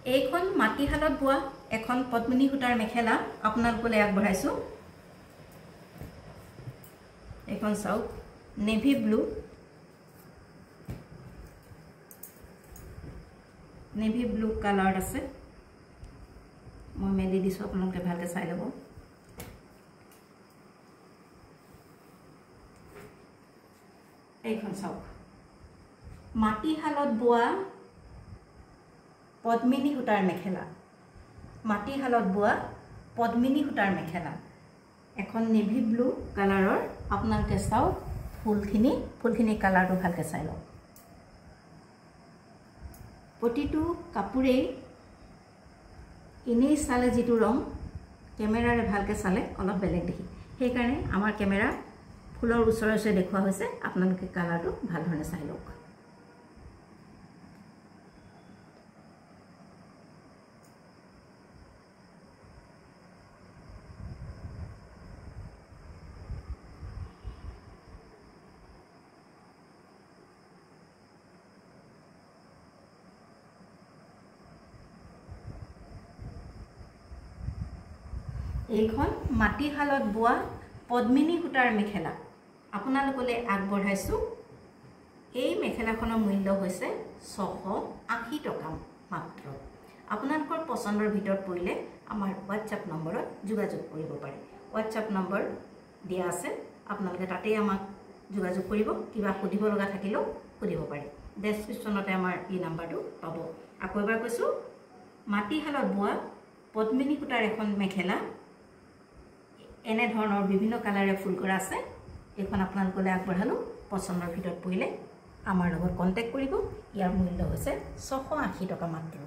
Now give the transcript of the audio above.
এইখন মাটিশালত বোৱা এখন পদ্মিনী সূতাৰ মেখেলা আপোনালোকলৈ আগবঢ়াইছো। এখন চাওক নেভি ব্লু কালাৰ আছে। মই মেলি দিছো, আপোনালোকে ভালকে চাই ল'ব। এইখন চাওক মাটিশালত বোৱা পদ্মিনী সূতাৰ মেখেলা। মাটিশালত বোৱা পদ্মিনী সূতাৰ মেখেলা এখন নেভি ব্লু কালাৰৰ। আপোনালোকে চাওক ফুলখিনি কালাৰটো ভালকে চাই লওক। প্ৰতিটো কাপোৰেই এনেই চালে যিটো ৰং কেমেৰাৰে ভালকে চালে অলপ বেলেগ দেখি, সেইকাৰণে আমাৰ কেমেৰা ফুলৰ ওচৰে ওচৰে দেখুওৱা হৈছে। আপোনালোকে কালাৰটো ভাল ধৰণে চাই লওক। এইখন মাটিশালত বোৱা পদ্মিনী সূতাৰ মেখেলা আপোনালোকলৈ আগবঢ়াইছো। এই মেখেলাখনৰ মূল্য হৈছে 680 টকা মাত্ৰ। আপোনালোকৰ পছন্দৰ ভিতৰত পৰিলে আমাৰ হোৱাটছআপ নম্বৰত যোগাযোগ কৰিব পাৰে। হোৱাটছআপ নম্বৰ দিয়া আছে, আপোনালোকে তাতেই আমাক যোগাযোগ কৰিব। কিবা সুধিব লগা থাকিলেও সুধিব পাৰে। ডেছক্ৰিপশ্যনতে আমাৰ এই নাম্বাৰটো পাব। আকৌ এবাৰ কৈছো, মাটিশালত বোৱা পদ্মিনী সূতাৰ এখন মেখেলা, এনে ধৰণৰ বিভিন্ন কালাৰে ফুল কৰা আছে। এইখন আপোনালোকলৈ আগবঢ়ালো। পছন্দৰ ভিতৰত পৰিলে আমাৰ লগত কণ্টেক্ট কৰিব। ইয়াৰ মূল্য হৈছে 680 টকা মাত্ৰ।